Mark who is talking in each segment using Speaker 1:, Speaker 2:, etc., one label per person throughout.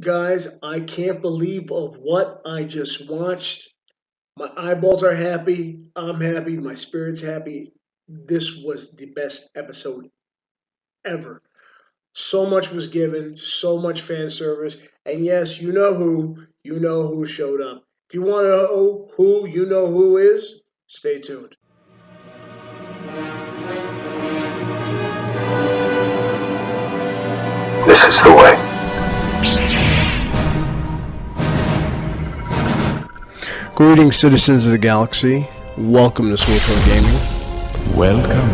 Speaker 1: Guys, I can't believe of what I just watched. My eyeballs are happy. I'm happy. My spirit's happy. This was the best episode ever. So much was given, so much fan service, and yes, you know who showed up. If you want to know who you know who is, stay tuned.
Speaker 2: This is the way.
Speaker 3: Greetings, citizens of the galaxy. Welcome to Swilltoe Gaming.
Speaker 4: Welcome.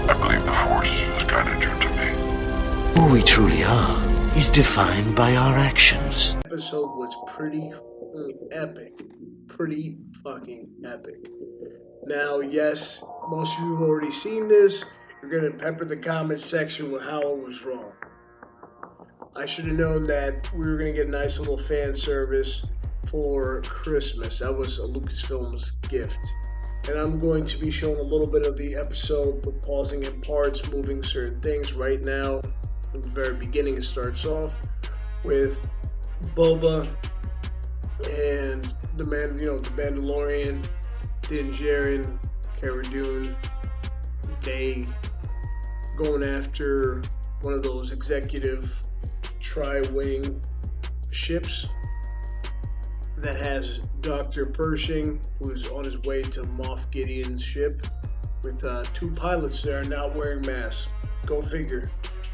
Speaker 2: I believe the Force has guided you to me.
Speaker 5: Who we truly are is defined by our actions.
Speaker 1: Episode was pretty epic. Pretty fucking epic. Now, yes, most of you have already seen this. You're going to pepper the comment section with how I was wrong. I should have known that we were going to get a nice little fan service for Christmas. That was a Lucasfilm's gift. And I'm going to be showing a little bit of the episode, but pausing in parts, moving certain things. Right now, in the very beginning, it starts off with Boba and the Mandalorian, Din Djarin, Cara Dune. They going after one of those executive tri-wing ships that has Dr. Pershing, who's on his way to Moff Gideon's ship, with two pilots there not wearing masks. Go figure.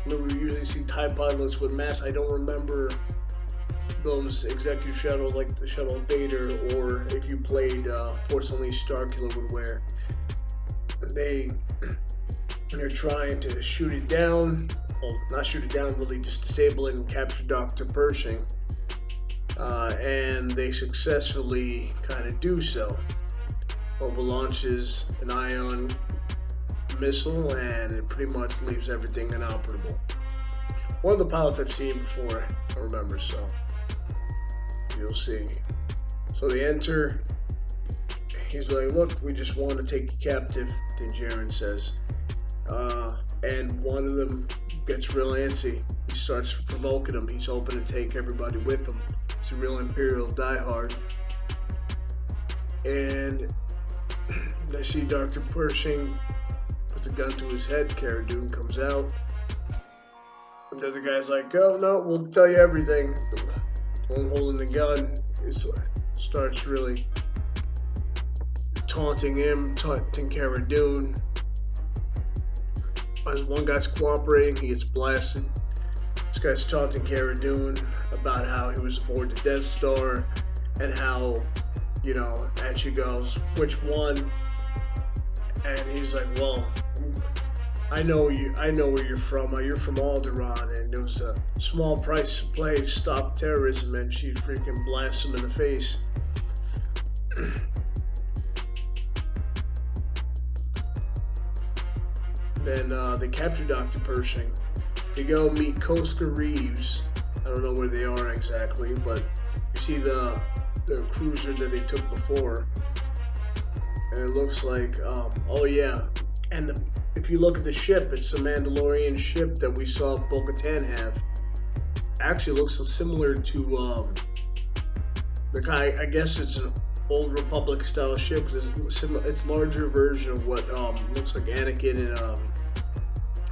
Speaker 1: Remember, we usually see TIE pilots with masks. I don't remember those executive shuttle, like the shuttle Vader, or if you played Force Unleashed, Starkiller would wear. They're trying to shoot it down. Well, not shoot it down, really just disable it and capture Dr. Pershing. And they successfully kind of do so. Boba launches an ion missile and it pretty much leaves everything inoperable. One of the pilots I've seen before, I remember, so you'll see. So they enter. He's like, look, we just want to take you captive, Din Djarin says. And one of them gets real antsy. He starts provoking him. He's hoping to take everybody with him. He's a real Imperial diehard. And I see Dr. Pershing puts a gun to his head. Cara Dune comes out. And the other guy's like, oh, no, we'll tell you everything. The one holding the gun starts really taunting Cara Dune. As one guy's cooperating, he gets blasted. This guy's taunting Cara Dune about how he was aboard the Death Star and how, and she goes, which one? And he's like, well, I know where you're from. You're from Alderaan, and there was a small price to pay to stop terrorism, and she freaking blasts him in the face. Then they capture Dr. Pershing. They go meet Koska Reeves. I don't know where they are exactly, but you see the cruiser that they took before. And it looks like, oh yeah. And if you look at the ship, it's the Mandalorian ship that we saw Boka have. Actually looks similar to the guy, I guess it's an Old Republic style ship. It's larger version of what looks like Anakin and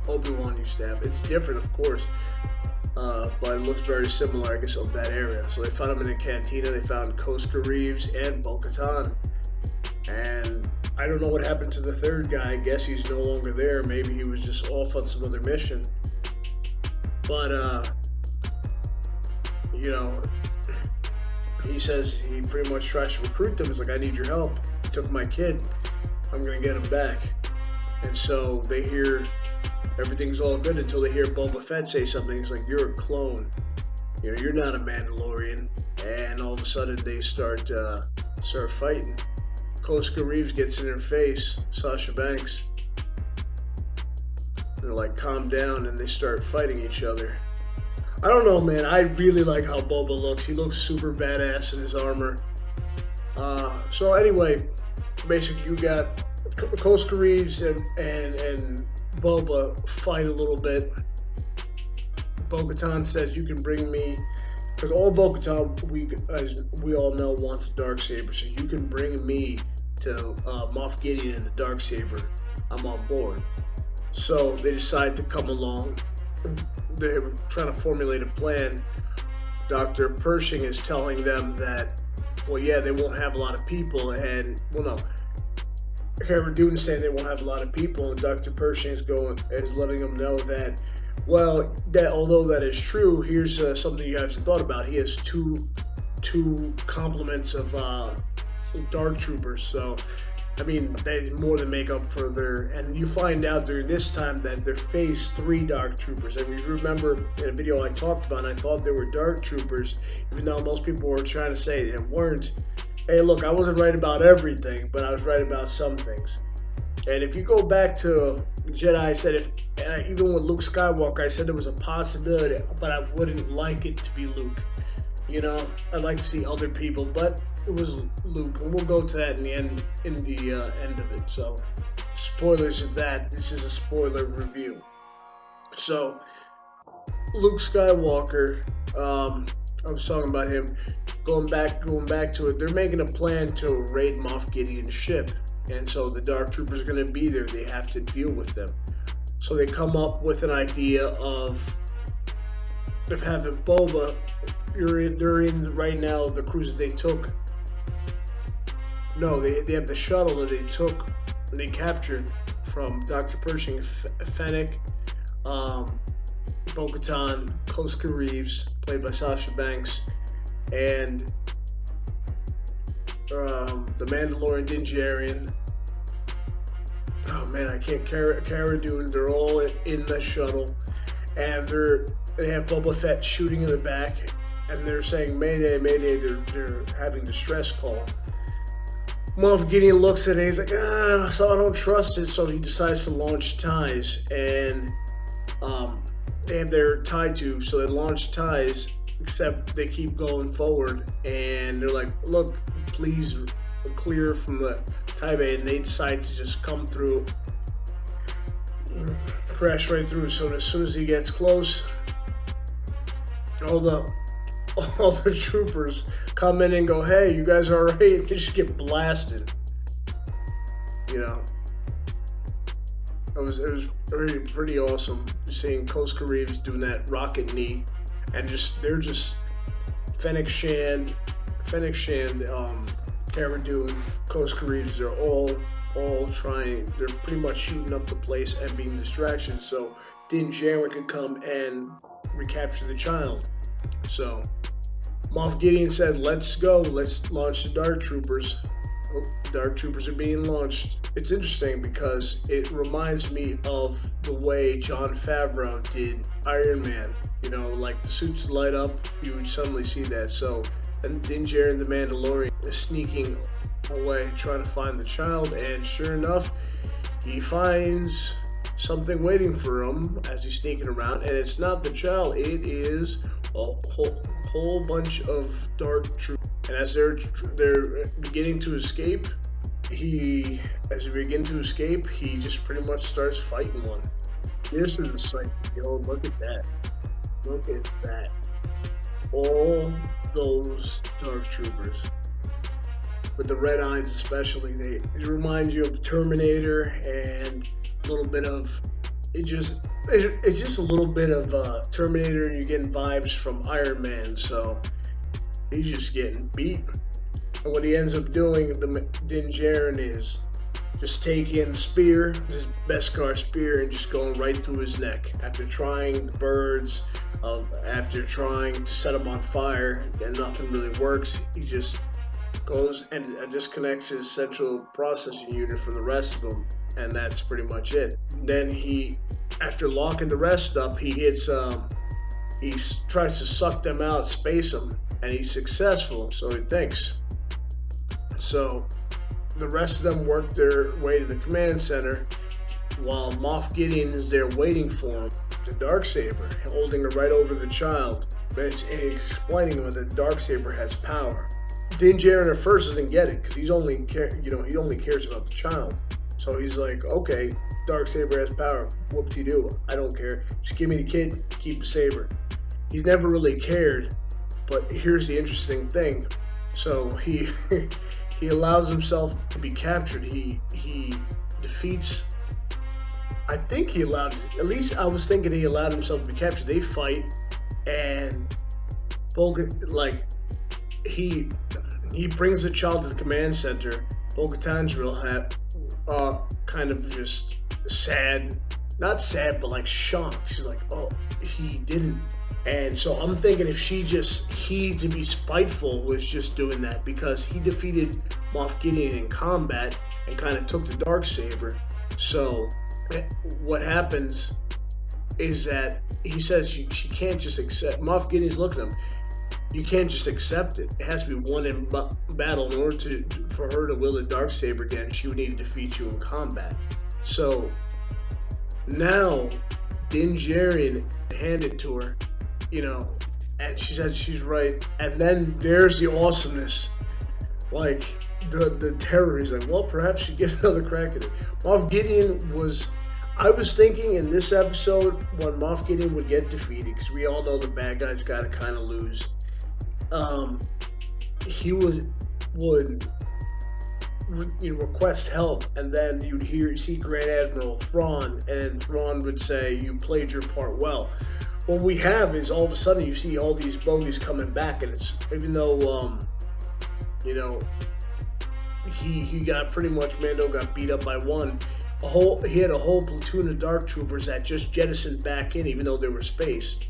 Speaker 1: Obi-Wan used to have. It's different, of course, but it looks very similar, I guess, of that area. So they found him in a cantina. They found Koska Reeves and Bo-Katan. And I don't know what happened to the third guy. I guess he's no longer there. Maybe he was just off on some other mission. But, he says he pretty much tries to recruit them. He's like, I need your help. You took my kid. I'm going to get him back. And so they hear everything's all good until they hear Boba Fett say something. He's like, you're a clone. You're not a Mandalorian. And all of a sudden they start fighting. Koska Reeves gets in her face, Sasha Banks. They're like, calm down, and they start fighting each other. I don't know, man. I really like how Boba looks. He looks super badass in his armor. So anyway, basically you got Koska Reeves and Boba fight a little bit. Bo-Katan says, you can bring me because all Boka, as we all know, wants the Darksaber. So you can bring me to Moff Gideon and the Darksaber. I'm on board. So they decide to come along. They're trying to formulate a plan. Dr. Pershing is telling them that, well, yeah, they won't have a lot of people, and, well, no. Cara Dune saying they won't have a lot of people, and Dr. Pershing is letting them know that, well, that although that is true, here's something you haven't thought about. He has two complements of Dark Troopers, so I mean they more than make up for their. And you find out during this time that they're phase 3 Dark Troopers. And you remember in a video I talked about, I thought they were Dark Troopers, even though most people were trying to say they weren't. Hey, look, I wasn't right about everything, but I was right about some things. And if you go back to Jedi, I said even with Luke Skywalker, I said there was a possibility, but I wouldn't like it to be Luke. You know, I'd like to see other people, but it was Luke, and we'll go to that in the end of it. So, spoilers of that. This is a spoiler review. So, Luke Skywalker. I was talking about him. Going back to it. They're making a plan to raid Moff Gideon's ship, and so the Dark Troopers are going to be there. They have to deal with them. So they come up with an idea of having Boba. They're in right now the cruise that they took. No, they have the shuttle that they captured from Dr. Pershing, Fennec, Bo-Katan, Koska Reeves, played by Sasha Banks, and the Mandalorian Din Djarin. Oh man, I can't. Cara Dune. They're all in the shuttle, and they have Boba Fett shooting in the back, and they're saying Mayday, Mayday. They're having distress call. Moff Gideon looks at it. He's like, so I don't trust it. So he decides to launch ties, and they have their tie tube, so they launch ties. Except they keep going forward, and they're like, look, please clear from the tie bay, and they decide to just come through, crash right through. So as soon as he gets close, all the troopers come in and go, hey, you guys are alright, and they just get blasted. You know, it was pretty awesome seeing Koska Reeves doing that rocket knee. And they're just Fennec Shand, Cara Dune, Koska Reeves. They're all trying. They're pretty much shooting up the place and being distractions. So Din Djarin could come and recapture the child. So Moff Gideon said, "Let's go. Let's launch the Dark Troopers." Oh, the Dark Troopers are being launched. It's interesting because it reminds me of the way Jon Favreau did Iron Man. You know, like the suits light up, you would suddenly see that. So, and Din Djarin, the Mandalorian, is sneaking away, trying to find the child, and sure enough, he finds something waiting for him as he's sneaking around, and it's not the child, it is a whole bunch of Dark Troopers. And as they're beginning to escape, he just pretty much starts fighting one. This is a sight, yo, look at that. Look at that. All those Dark Troopers. With the red eyes especially, it reminds you of Terminator and a little bit of, it's just a little bit of Terminator, and you're getting vibes from Iron Man, so he's just getting beat. And what he ends up doing, Din Djarin, is just taking spear, his Beskar spear, and just going right through his neck. After trying the birds, after trying to set him on fire, and nothing really works, he just goes and disconnects his central processing unit from the rest of them, and that's pretty much it. Then after locking the rest up, he tries to suck them out, space them, and he's successful, so he thinks. So the rest of them work their way to the command center, while Moff Gideon is there waiting for him. The Darksaber, holding it right over the child, and explaining that the Darksaber has power. Din Djarin at first doesn't get it because he only cares about the child. So he's like, okay, Darksaber has power. Whoop-de-doo. I don't care. Just give me the kid, keep the saber. He's never really cared But here's the interesting thing. So he he allows himself to be captured. He defeats. I think he allowed. At least I was thinking he allowed himself to be captured. They fight, and Boga, like he brings the child to the command center. Bo-Katan's real kind of just sad, not sad, but like shocked. She's like, oh, he didn't. And so I'm thinking if he to be spiteful was just doing that because he defeated Moff Gideon in combat and kind of took the Darksaber. So what happens is that he says she can't just accept. Moff Gideon's looking at him. You can't just accept it. It has to be won in battle. In order for her to wield the Darksaber again, she would need to defeat you in combat. So now Din Djarin handed it to her, and she said she's right. And then there's the awesomeness, like the terror. He's like, well, perhaps she'd get another crack at it. Moff Gideon was. I was thinking in this episode when Moff Gideon would get defeated, because we all know the bad guys got to kind of lose. He would request help, and then you'd see Grand Admiral Thrawn, and Thrawn would say, "You played your part well." What we have is all of a sudden you see all these bogies coming back, and it's even though he got pretty much Mando got beat up by one. He had a whole platoon of Dark Troopers that just jettisoned back in, even though they were spaced.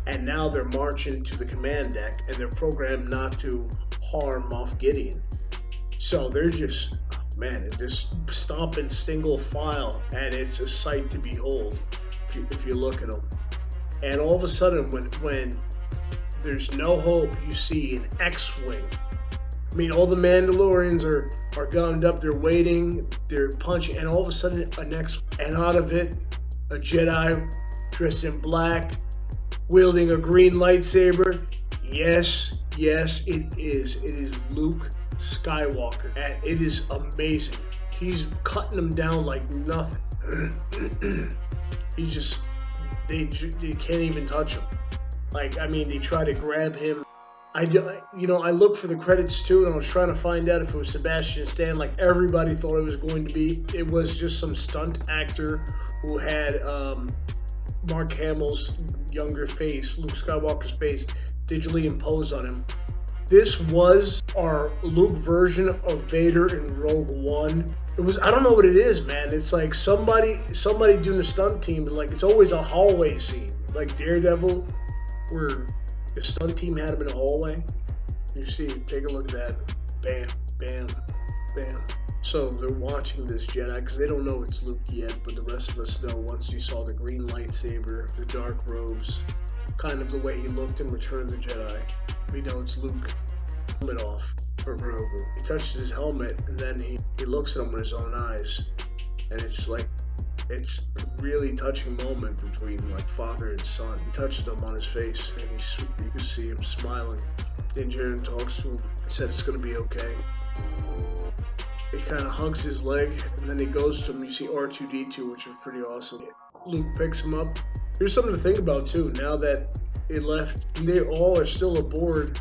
Speaker 1: And now they're marching to the command deck, and they're programmed not to harm Moff Gideon. So they're just, just stomping single file, and it's a sight to behold if you look at them. And all of a sudden, when there's no hope, you see an X-Wing. I mean, all the Mandalorians are gunned up, they're waiting, they're punching, and all of a sudden, and out of it, a Jedi dressed in black, wielding a green lightsaber. Yes, it is. It is Luke Skywalker, and it is amazing. He's cutting them down like nothing. They can't even touch him. They try to grab him. I looked for the credits too, and I was trying to find out if it was Sebastian Stan, like everybody thought it was going to be. It was just some stunt actor who had Mark Hamill's younger face, Luke Skywalker's face, digitally imposed on him. This was our Luke version of Vader in Rogue One. I don't know what it is, man. It's like somebody doing a stunt team, and like it's always a hallway scene, like Daredevil, where the stunt team had him in a hallway. You see, take a look at that. Bam, bam, bam. So they're watching this Jedi because they don't know it's Luke yet, but the rest of us know once you saw the green lightsaber, the dark robes, kind of the way he looked in Return of the Jedi. We know it's Luke. Helmet off for Grogu. He touches his helmet, and then he looks at him with his own eyes, and it's a really touching moment between like father and son. He touches him on his face, and you can see him smiling. Din Djarin talks to him. He said it's gonna be okay. He kind of hugs his leg, and then he goes to him. You see R2-D2, which is pretty awesome. Luke picks him up. Here's something to think about too. Now that it left, they all are still aboard.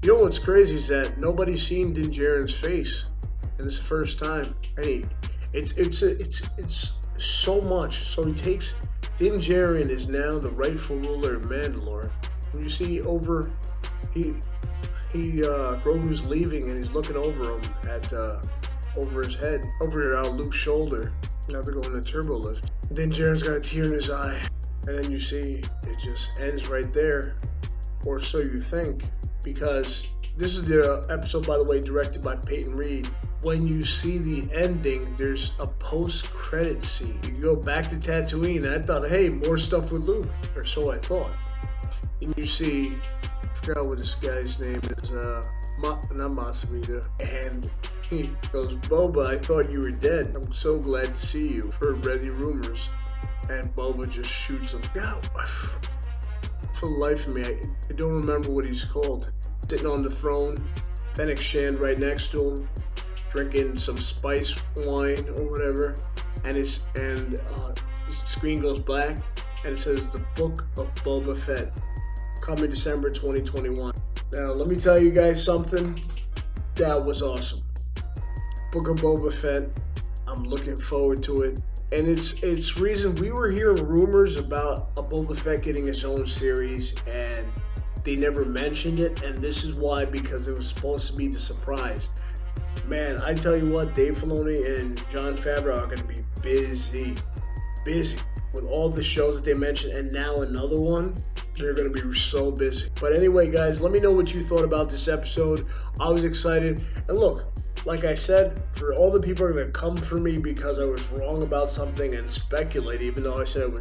Speaker 1: You know what's crazy is that nobody's seen Din Djarin's face, and it's the first time. And it's so much. So he takes Din Djarin is now the rightful ruler of Mandalore. When you see over, Grogu's leaving, and he's looking over him at over his head, over Luke's shoulder. Now they're going to turbo lift. Din Djarin's got a tear in his eye, and then you see it just ends right there, or so you think. Because this is the episode, by the way, directed by Peyton Reed. When you see the ending, there's a post-credit scene. You go back to Tatooine, and I thought, hey, more stuff with Luke, or so I thought. And you see, I forgot what this guy's name is, not Masavita, and he goes, Boba, I thought you were dead. I'm so glad to see you. Heard ready rumors. And Boba just shoots him. Yeah. For the life of me, I don't remember what he's called. Sitting on the throne, Fennec Shand right next to him, drinking some spice wine or whatever, and his screen goes black, and it says the Book of Boba Fett, coming December 2021. Now, let me tell you guys something that was awesome. Book of Boba Fett. I'm looking forward to it. And it's reason we were hearing rumors about a Boba Fett getting his own series, and they never mentioned it. And this is why, because it was supposed to be the surprise. Man, I tell you what, Dave Filoni and Jon Favreau are going to be busy with all the shows that they mentioned, and now another one. They're going to be so busy. But anyway, guys, let me know what you thought about this episode. I was excited. And look, like I said, for all the people who are going to come for me because I was wrong about something and speculate, even though I said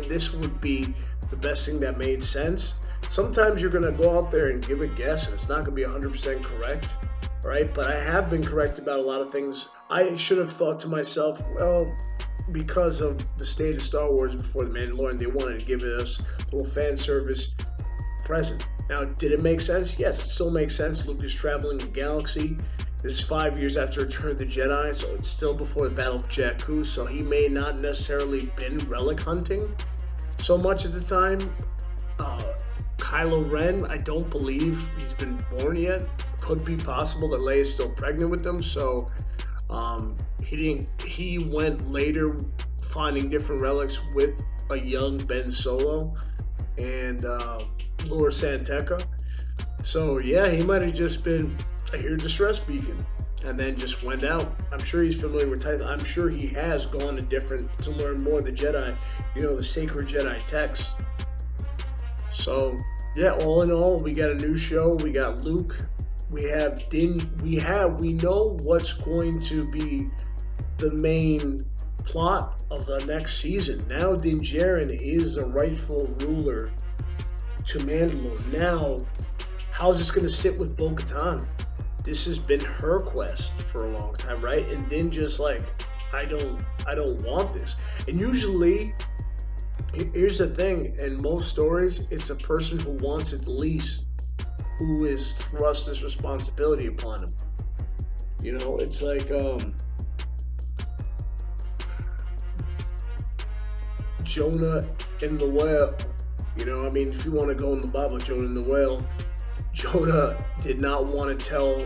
Speaker 1: this would be the best thing that made sense, sometimes you're going to go out there and give a guess, and it's not going to be 100% correct, right? But I have been correct about a lot of things. I should have thought to myself, well, because of the state of Star Wars before The Mandalorian, they wanted to give us a little fan service present. Now, did it make sense? Yes, it still makes sense. Luke is traveling the galaxy. This is 5 years after Return of the Jedi, so it's still before the Battle of Jakku, so he may not necessarily been relic hunting so much at the time. Kylo Ren, I don't believe he's been born yet. Could be possible that Leia is still pregnant with him, so he went later finding different relics with a young Ben Solo and Lord Santeca. So yeah, he might have just been a here distress beacon and then just went out. I'm sure he's familiar with titles. I'm sure he has gone to learn more of the Jedi, the sacred Jedi texts. So yeah, all in all, we got a new show. We got Luke. We have we know what's going to be the main plot of the next season. Now Din Djarin is the rightful ruler to Mandalore. Now, how's this going to sit with Bo-Katan? This has been her quest for a long time, right? And Din just like, I don't want this. And usually, here's the thing, in most stories, it's a person who wants it the least who is thrust this responsibility upon him. It's like Jonah in the whale. If you want to go in the Bible, Jonah in the whale. Jonah did not want to tell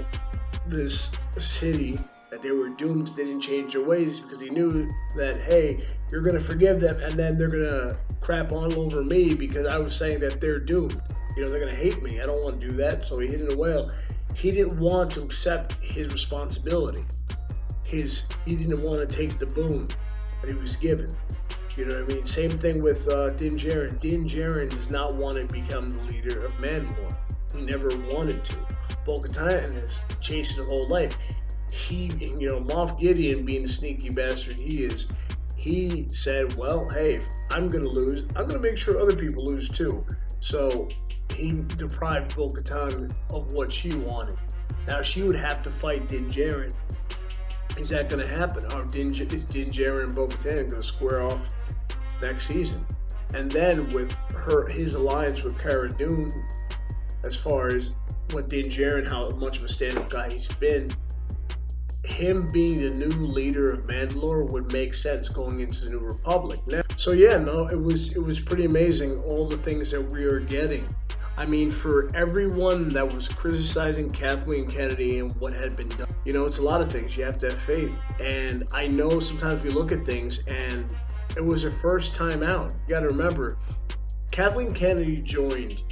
Speaker 1: this city that they were doomed if they didn't change their ways, because he knew that, hey, you're going to forgive them and then they're going to crap all over me because I was saying that they're doomed. They're going to hate me. I don't want to do that. So he hid in a whale. He didn't want to accept his responsibility. He didn't want to take the boon that he was given. Same thing with Din Djarin. Din Djarin does not want to become the leader of Mandalore. He never wanted to. Bo-Katan is chasing his whole life. Moff Gideon, being the sneaky bastard he is, he said, well, hey, if I'm going to lose, I'm going to make sure other people lose too. So he deprived Bo-Katan of what she wanted. Now she would have to fight Din Djarin. Is that going to happen? Or is Din Djarin and Bo-Katan going to square off next season? And then with his alliance with Cara Dune, as far as what Din Djarin, how much of a stand-up guy he's been, him being the new leader of Mandalore would make sense going into the New Republic. So yeah, it was pretty amazing, all the things that we are getting. For everyone that was criticizing Kathleen Kennedy and what had been done, it's a lot of things. You have to have faith. And I know sometimes we look at things and it was her first time out. You got to remember, Kathleen Kennedy joined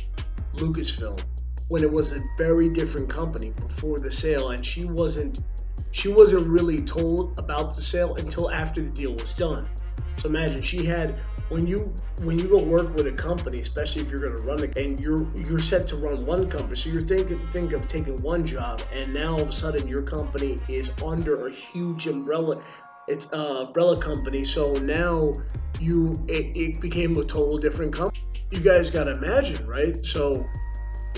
Speaker 1: Lucasfilm when it was a very different company before the sale, and she wasn't really told about the sale until after the deal was done. So imagine, she had, when you go work with a company, especially if you're going to run it, and you're set to run one company, so you're think of taking one job, and now all of a sudden your company is under a huge umbrella. It's an umbrella company, so now it became a total different company. You guys got to imagine, right? So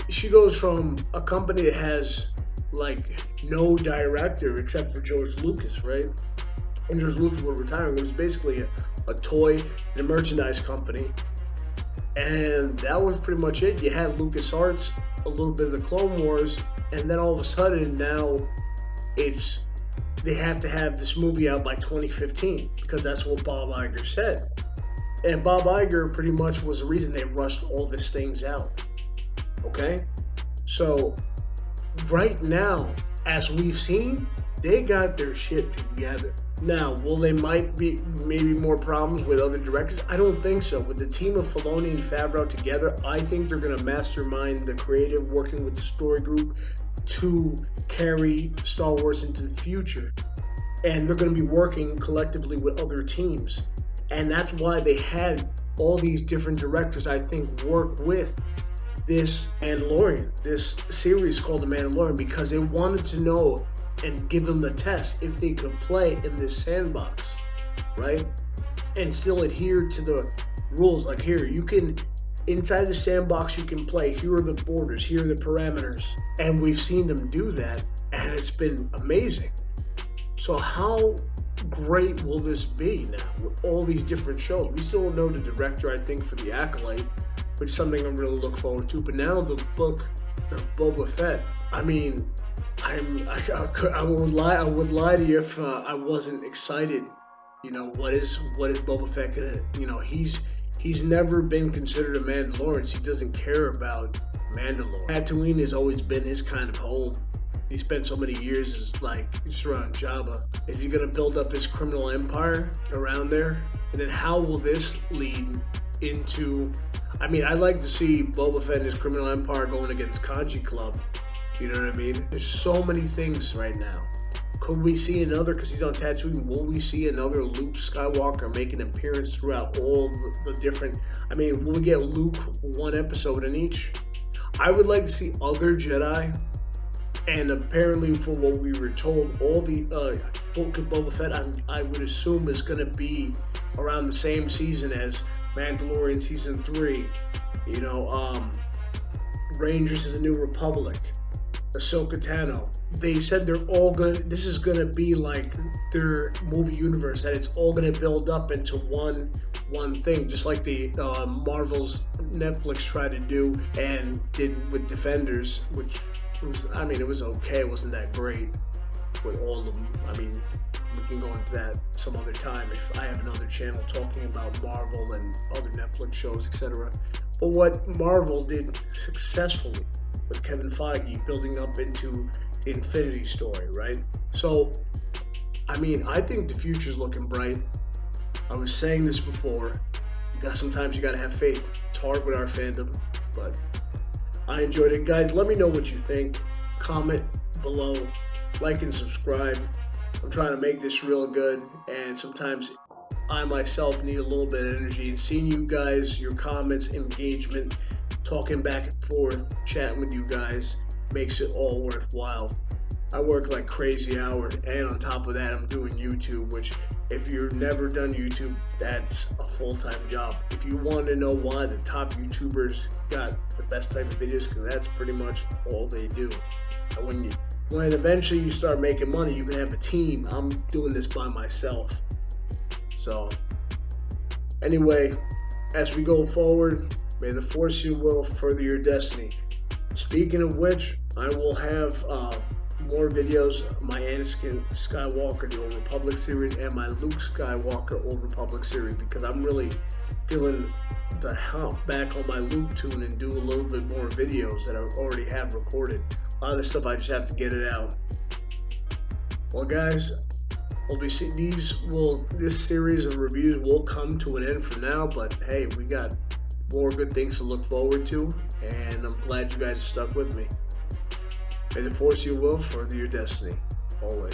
Speaker 1: she goes from a company that has like no director except for George Lucas, right? And George Lucas was retiring. It was basically a toy and a merchandise company, and that was pretty much it. You had LucasArts, a little bit of the Clone Wars, and then all of a sudden now they have to have this movie out by 2015 because that's what Bob Iger said. And Bob Iger pretty much was the reason they rushed all these things out. Okay? So right now, as we've seen, they got their shit together. Now, will they might be maybe more problems with other directors? I don't think so. With the team of Filoni and Favreau together, I think they're going to mastermind the creative, working with the story group to carry Star Wars into the future. And they're going to be working collectively with other teams. And that's why they had all these different directors, I think, work with this Mandalorian, this series called The Mandalorian, because they wanted to know and give them the test if they could play in this sandbox, right? And still adhere to the rules. Like, here, you can, inside the sandbox, you can play. Here are the borders, here are the parameters. And we've seen them do that, and it's been amazing. So how great will this be now with all these different shows? We still don't know the director, I think, for The Acolyte, which is something I'm really looking forward to. But now the book of Boba Fett, I mean, I would lie to you if I wasn't excited. You know, what is Boba Fett gonna? You know, he's never been considered a Mandalorian. So he doesn't care about Mandalore. Tatooine has always been his kind of home. He spent so many years as like just around Jabba. Is he gonna build up his criminal empire around there? And then how will this lead into? I mean, I'd like to see Boba Fett and his criminal empire going against Kanji Club. You know what I mean? There's so many things right now. Could we see another, because he's on Tatooine, will we see another Luke Skywalker make an appearance throughout all the different, I mean, will we get Luke one episode in each? I would like to see other Jedi, and apparently for what we were told, all the Book of Boba Fett, I would assume is going to be around the same season as Mandalorian Season 3, you know, Rangers of the New Republic, Ahsoka Tano. They said they're all this is gonna be like their movie universe, that it's all gonna build up into one thing, just like the Marvel's Netflix tried to do and did with Defenders, which was, I mean, it was okay, it wasn't that great with all of them. I mean, we can go into that some other time if I have another channel talking about Marvel and other Netflix shows, etc. But what Marvel did successfully with Kevin Feige building up into the Infinity Story, right? So, I mean, I think the future's looking bright. I was saying this before. Sometimes you gotta have faith. It's hard with our fandom, but I enjoyed it. Guys, let me know what you think. Comment below, like and subscribe. I'm trying to make this real good, and sometimes I myself need a little bit of energy, and seeing you guys, your comments, engagement, talking back and forth, chatting with you guys makes it all worthwhile. I work like crazy hours, and on top of that, I'm doing YouTube, which if you've never done YouTube, that's a full-time job. If you want to know why the top YouTubers got the best type of videos, because that's pretty much all they do. And when eventually you start making money, you can have a team. I'm doing this by myself. So anyway, as we go forward, may the Force you will further your destiny. Speaking of which, I will have more videos, my Anakin Skywalker, the Old Republic series, and my Luke Skywalker Old Republic series, because I'm really feeling to hop back on my Luke tune and do a little bit more videos that I already have recorded. A lot of this stuff, I just have to get it out. Well, guys, we'll be seeing this series of reviews will come to an end for now, but hey, we got more good things to look forward to, and I'm glad you guys stuck with me. May the Force you will further your destiny, always.